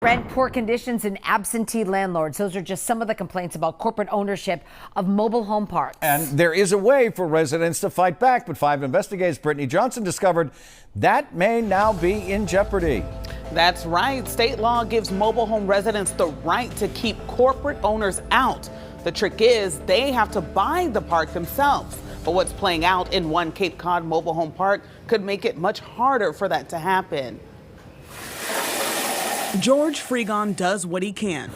Rent, poor conditions, and absentee landlords. Those are just some of the complaints about corporate ownership of mobile home parks. And there is a way for residents to fight back, but 5 Investigates' Brittany Johnson discovered that may now be in jeopardy. That's right. State law gives mobile home residents the right to keep corporate owners out. The trick is they have to buy the park themselves. But what's playing out in one Cape Cod mobile home park could make it much harder for that to happen. George Fregon does what he can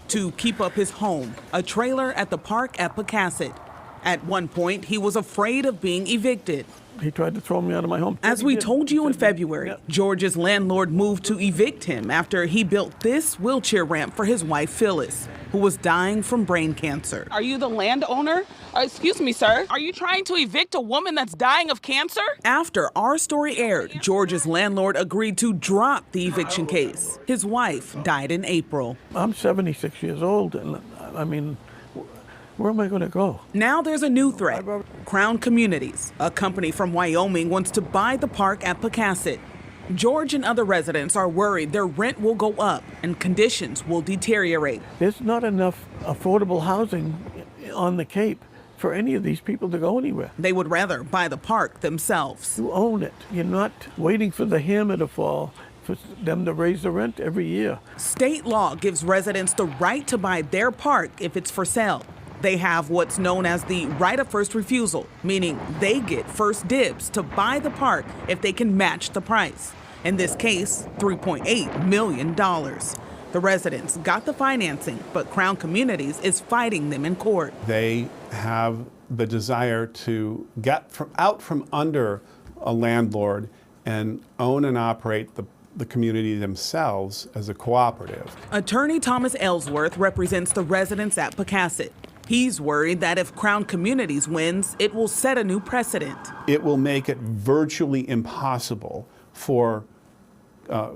to keep up his home, a trailer at the park at Pocasset. At one point, he was afraid of being evicted. He tried to throw me out of my home. As we told you in February, George's landlord moved to evict him after he built this wheelchair ramp for his wife, Phyllis, who was dying from brain cancer. Are you the landowner? Excuse me, sir. Are you trying to evict a woman that's dying of cancer? After our story aired, George's landlord agreed to drop the eviction case. His wife died in April. I'm 76 years old, and I mean, where am I going to go? Now there's a new threat. Crown Communities, a company from Wyoming, wants to buy the park at Pocasset. George and other residents are worried their rent will go up and conditions will deteriorate. There's not enough affordable housing on the Cape for any of these people to go anywhere. They would rather buy the park themselves. You own it. You're not waiting for the hammer to fall for them to raise the rent every year. State law gives residents the right to buy their park if it's for sale. They have what's known as the right of first refusal, meaning they get first dibs to buy the park if they can match the price. In this case, $3.8 million. The residents got the financing, but Crown Communities is fighting them in court. They have the desire to get out from under a landlord and own and operate the community themselves as a cooperative. Attorney Thomas Ellsworth represents the residents at Pocasset. He's worried that if Crown Communities wins, it will set a new precedent. It will make it virtually impossible for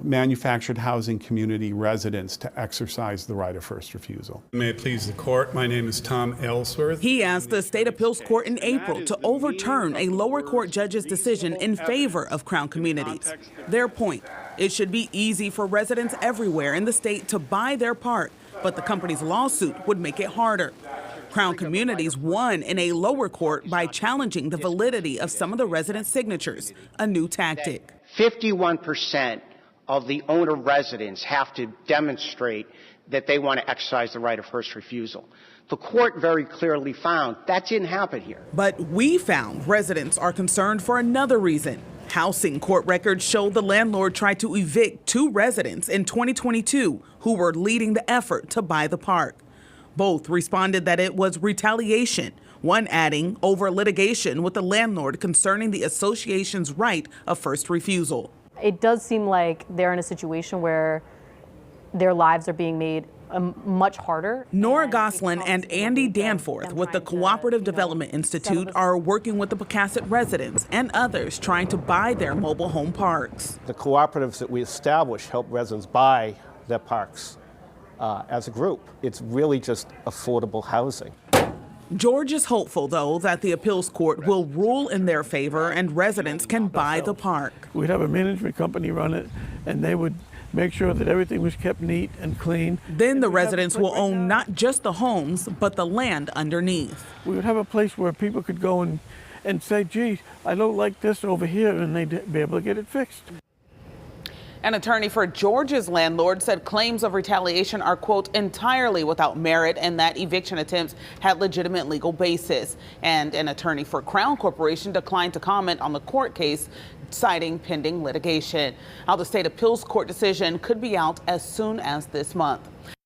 manufactured housing community residents to exercise the right of first refusal. May it please the court, my name is Tom Ellsworth. He asked the state appeals court in April to overturn a lower court judge's decision in favor of Crown Communities. Their point, it should be easy for residents everywhere in the state to buy their park, but the company's lawsuit would make it harder. Crown Communities won in a lower court by challenging the validity of some of the residents' signatures, a new tactic. 51% of the owner residents have to demonstrate that they want to exercise the right of first refusal. The court very clearly found that didn't happen here. But we found residents are concerned for another reason. Housing court records show the landlord tried to evict 2 residents in 2022 who were leading the effort to buy the park. Both responded that it was retaliation, one adding over litigation with the landlord concerning the association's right of first refusal. It does seem like they're in a situation where their lives are being made much harder. Nora Goslin and Andy Danforth with the Cooperative Development Institute are working with the Pocasset residents and others trying to buy their mobile home parks. The cooperatives that we establish help residents buy their parks as a group. It's really just affordable housing. George is hopeful, though, that the appeals court will rule in their favor and residents can buy the park. We'd have a management company run it, and they would make sure that everything was kept neat and clean. Then the residents will own not just the homes, but the land underneath. We would have a place where people could go and say, gee, I don't like this over here, and they'd be able to get it fixed. An attorney for George's landlord said claims of retaliation are, quote, entirely without merit and that eviction attempts had legitimate legal basis. And an attorney for Crown Corporation declined to comment on the court case, citing pending litigation. Now, the state appeals court decision could be out as soon as this month.